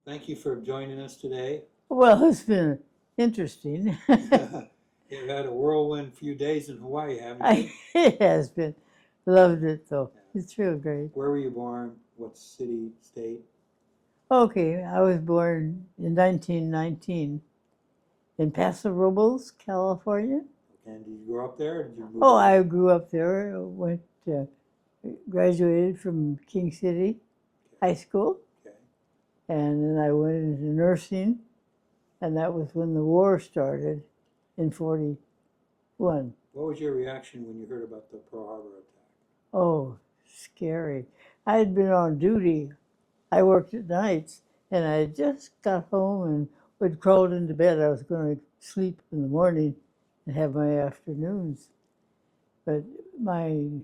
Thank you for joining us today. Well, it's been interesting. You've had a whirlwind few days in Hawaii, haven't you? It has been. Loved it though. It's real great. Where were you born? What city, state? Okay, I was born in 1919 in Paso Robles, California. And did you grow up there or did you move Oh, away? I grew up there. Graduated from King City High School, Okay. and then I went into nursing, and that was when the war started in 41. What was your reaction when you heard about the Pearl Harbor attack? Oh, scary. I had been on duty. I worked at nights, and I just got home and would crawl into bed. I was going to sleep in the morning and have my afternoons. But my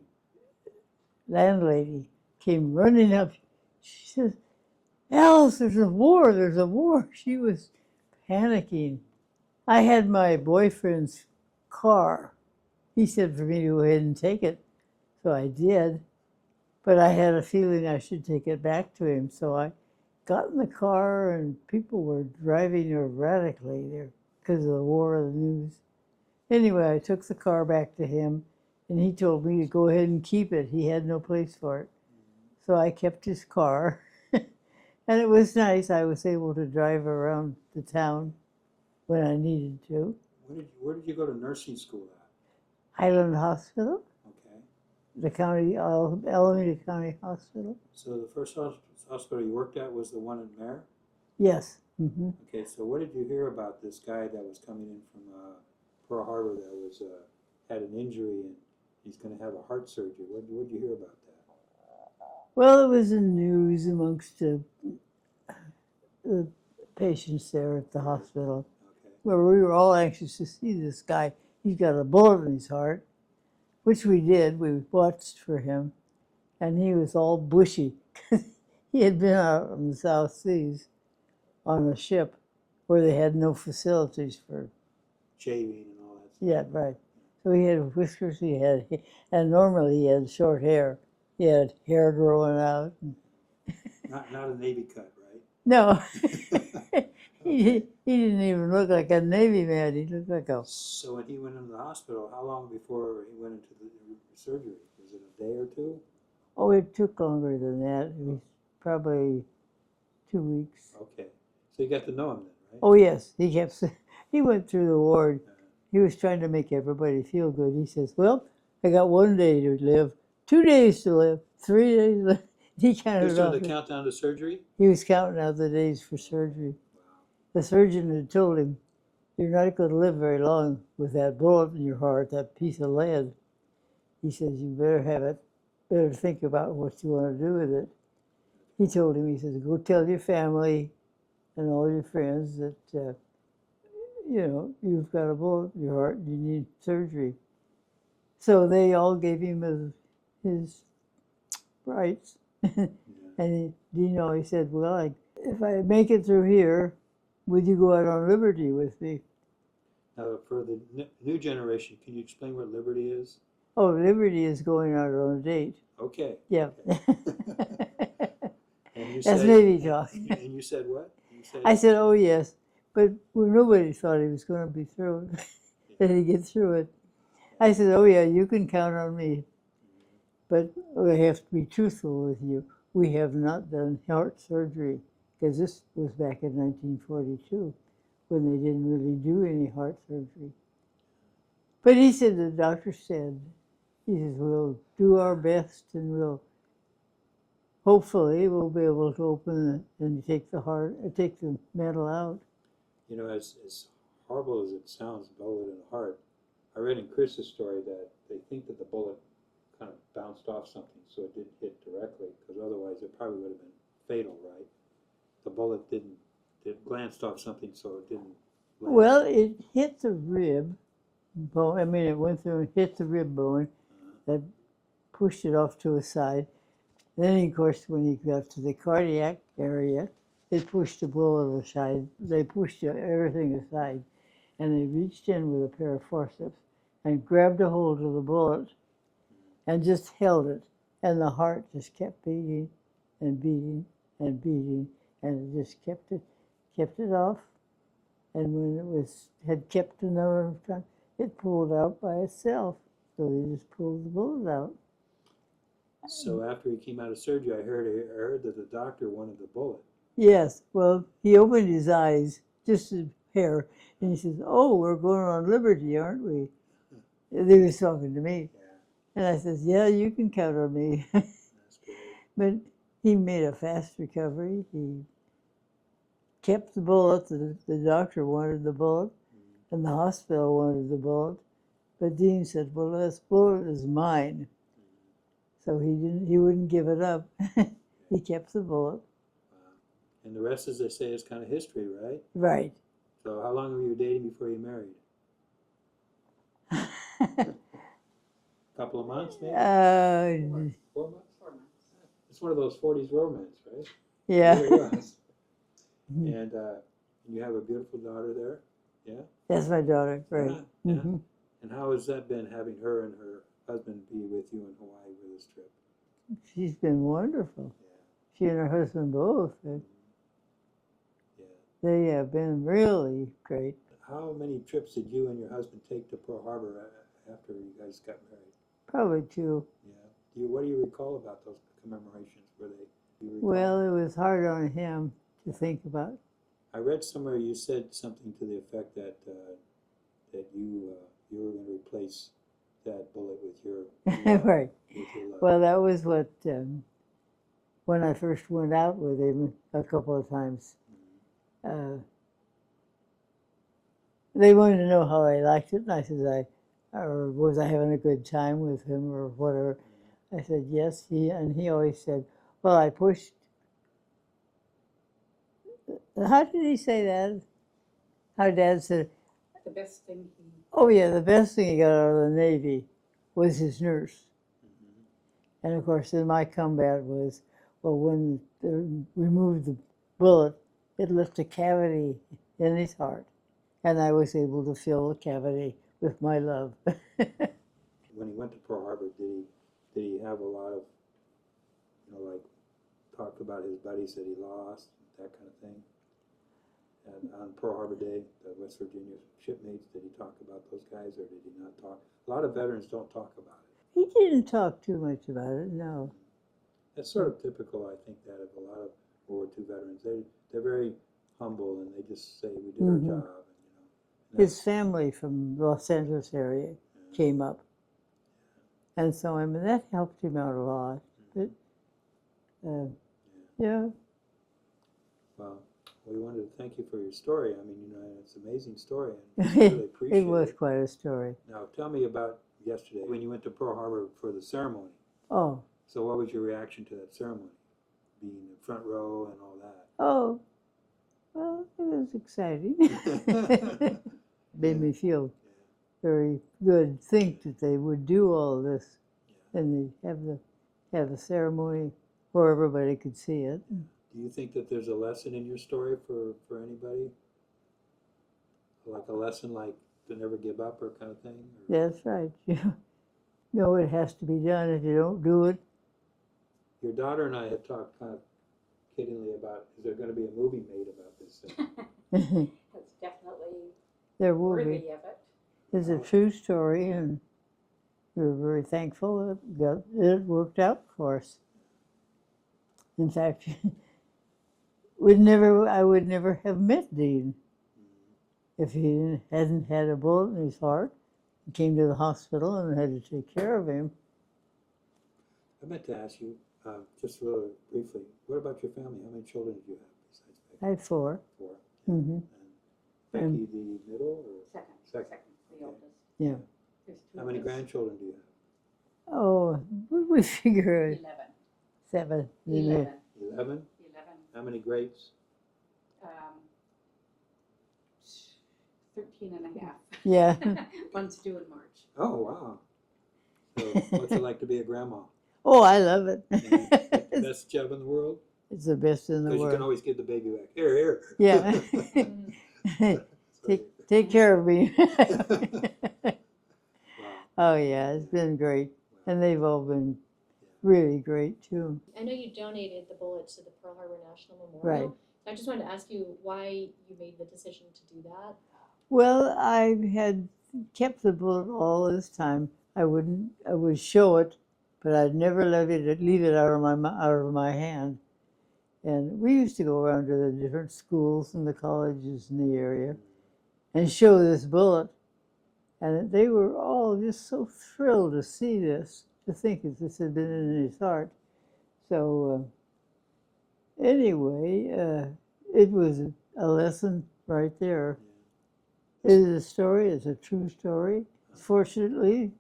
landlady came running up. She says, Alice, there's a war, there's a war. She was panicking. I had my boyfriend's car. He said for me to go ahead and take it. So I did. But I had a feeling I should take it back to him. So I got in the car, and people were driving erratically there because of the war of the news. Anyway, I took the car back to him, and he told me to go ahead and keep it. He had no place for it. So I kept his car, and it was nice. I was able to drive around the town when I needed to. Where did you go to nursing school at? Highland Hospital, Okay. the county, Alameda County Hospital. So the first hospital you worked at was the one in Mare? Yes. Okay, so what did you hear about this guy that was coming in from Pearl Harbor that was had an injury and he's going to have a heart surgery? What did you hear about that? Well, it was in news amongst the patients there at the hospital, Okay. where we were all anxious to see this guy. He's got a bullet in his heart, which we did. We watched for him, and he was all bushy. He had been out on the South Seas on a ship where they had no facilities for. Shaving and all that stuff. Yeah, right. So he had whiskers, and normally he had short hair. He had hair growing out. Not a Navy cut, right? No, Okay. he didn't even look like a Navy man. He looked like a. So when he went into the hospital, how long before he went into the surgery? Was it a day or two? Oh, it took longer than that. It was probably 2 weeks. Okay. So you got to know him then, right? Oh yes, he went through the ward. He was trying to make everybody feel good. He says, "Well, I got 1 day to live, 2 days to live, 3 days to live." He He counted was doing off. the countdown to surgery? He was counting out the days for surgery. Wow. The surgeon had told him, "You're not going to live very long with that bullet in your heart, that piece of lead." He says, "You better have it. Better think about what you want to do with it." He told him, he says, "Go tell your family and all your friends that, you've got a bullet in your heart and you need surgery." So they all gave him his rights. And he said, "Well, if I make it through here, would you go out on liberty with me?" Now, for the new generation, can you explain what liberty is? Oh, liberty is going out on a date. Okay. Yeah. Okay. And you That's said, Navy talk. And you said what? You said, I said, "Oh, yes." But nobody thought he was going to be through it, that he'd get through it. I said, "Oh, yeah, you can count on me. But I have to be truthful with you. We have not done heart surgery," because this was back in 1942 when they didn't really do any heart surgery. But he said, the doctor said, he says, "We'll do our best and hopefully we'll be able to open it and take the metal out." you know, as horrible as it sounds, bullet in the heart, I read in Chris's story that they think that the bullet kind of bounced off something, so it didn't hit directly, because otherwise it probably would have been fatal, right? The bullet it glanced off something, so it didn't land. Well, it hit the rib bone. I mean, it went through and hit the rib bone. That pushed it off to a side. Then, of course, when he got to the cardiac area, it pushed the bullet aside. They pushed everything aside, and they reached in with a pair of forceps and grabbed a hold of the bullet and just held it. And the heart just kept beating and beating and beating. and it just kept it off. And when it had kept a number of times, it pulled out by itself. So they just pulled the bullet out. So after he came out of surgery, I heard that the doctor wanted the bullet. Yes, well, he opened his eyes, just a hair, and he says, "Oh, we're going on liberty, aren't we?" They was talking to me. Yeah, And I says, "Yeah, you can count on me." that's great. But he made a fast recovery. He kept the bullet. The doctor wanted the bullet, and the hospital wanted the bullet. But Dean said, "Well, this bullet is mine." So he wouldn't give it up. He kept the bullet. Wow. And the rest, as they say, is kind of history, right? Right. So how long were you dating before you married? A couple of months, maybe? 4 months? 4 months. It's one of those 40s romance, right? Yeah. It really was. And you have a beautiful daughter there, yeah? That's my daughter, right. Yeah, yeah. Mhm. And how has that been, having her and her husband be with you in Hawaii for this trip? She's been wonderful. Yeah, She and her husband both. yeah. They have been really great. How many trips did you and your husband take to Pearl Harbor after you guys got married? Probably two. Yeah. What do you recall about those commemorations? Were they? Do you recall? Well, it was hard on him to think about. I read somewhere you said something to the effect that that you were going to replace that bullet with your Right. with your love. Well, that was what, when I first went out with him a couple of times, they wanted to know how I liked it, and I said, or was I having a good time with him or whatever. I said, yes, and he always said, well, I pushed. How did he say that? How Dad said, The best thing he, oh yeah, the best thing he got out of the Navy was his nurse. And of course, then my comeback was, well, when they removed the bullet, it left a cavity in his heart. And I was able to fill the cavity with my love. When he went to Pearl Harbor, did he have a lot of, like, talk about his buddies that he lost, that kind of thing? And on Pearl Harbor Day, the West Virginia shipmates, did he talk about those guys, or did he not talk? A lot of veterans don't talk about it. He didn't talk too much about it, no. That's sort of typical, I think, that of a lot of World War II veterans. They're very humble, and they just say, we did our job. And, His family from Los Angeles area came up. And so, I mean, that helped him out a lot. But, yeah. Well, we wanted to thank you for your story. I mean, it's an amazing story, and we really appreciate It was quite a story. Now, tell me about yesterday when you went to Pearl Harbor for the ceremony. Oh, So what was your reaction to that ceremony, being in the front row and all that? oh, well, it was exciting. Made me feel very good. Think that they would do all this, and they have the ceremony where everybody could see it. Do you think that there's a lesson in your story for anybody? Like a lesson like to never give up or kind of thing? Or? That's right. You know it has to be done. If you don't do it, Your daughter and I had talked kind of kiddingly about, is there going to be a movie made about this thing? that's definitely there will worthy be. of it. It's a true story, and we're very thankful that it worked out for us. In fact, I would never have met Dean if he hadn't had a bullet in his heart. He came to the hospital and had to take care of him. I meant to ask you, just really briefly, what about your family? How many children do you have besides Becky? I had 4. 4. Mm-hmm. And Becky, the middle or Second, the oldest. Yeah. There's 2 how many of us. grandchildren do you have? Oh, what did we figure? 11. 7. 11. 11? How many greats? 13 and a half. Yeah. One's due in March. Oh, wow. So what's it like to be a grandma? Oh, I love it. The best job in the world? It's the best in the Because you can world. always give the baby back. Here, here. Yeah. So- Take care of me. Wow. Oh, yeah, it's been great. And they've all been really great, too. I know you donated the bullets to the Pearl Harbor National Memorial. Right. I just wanted to ask you why you made the decision to do that. Well, I had kept the bullet all this time. I would show it, but I'd never leave it out of my hand. And we used to go around to the different schools and the colleges in the area and show this bullet. And they were all just so thrilled to see this, to think that this had been in his heart. So anyway, it was a lesson right there. It is a story, it's a true story. Fortunately,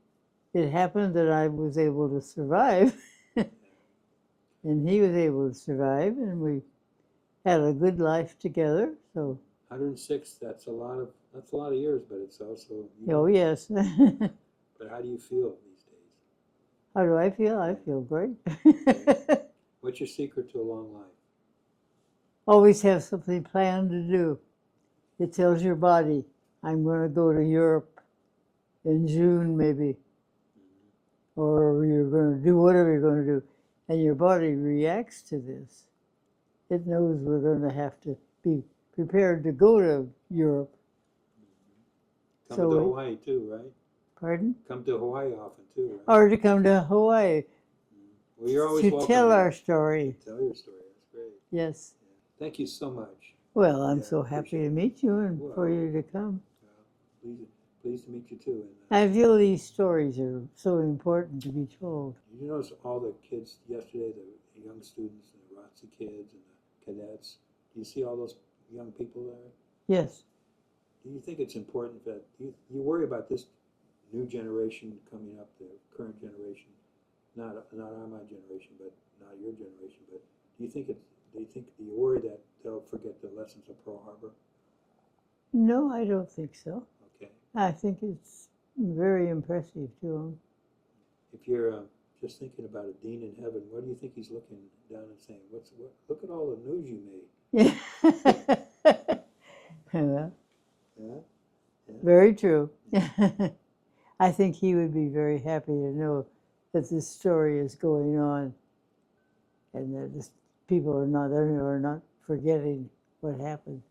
it happened that I was able to survive. And he was able to survive, and we had a good life together. So, 106, that's a lot of years, but it's also. oh yes. But how do you feel these days? How do I feel? I feel great. What's your secret to a long life? Always have something planned to do. It tells your body, I'm going to go to Europe in June maybe, or you're going to do whatever you're going to do. And your body reacts to this. It knows we're going to have to be prepared to go to Europe. Come to Hawaii too, right? Pardon? Come to Hawaii often too, right? Or to come to Hawaii. Well, you're always to welcome tell here. our story. To tell your story. That's great. Yes. Yeah. Thank you so much. Well, I'm Yeah, so happy to meet you and for you to come. Pleased to meet you too. I feel these stories are so important to be told. Did you notice all the kids yesterday, the young students, and the ROTC kids, and the cadets? Do you see all those young people there? Yes. Do you think it's important that you worry about this new generation coming up, the current generation, not my generation, but not your generation, but do you worry that they'll forget the lessons of Pearl Harbor? No, I don't think so. Okay. I think it's very impressive to them. If you're just thinking about a dean in heaven, what do you think he's looking down and saying? Look at all the news you made. Yeah. Yeah? Very true. I think he would be very happy to know that this story is going on and that people are not forgetting what happened.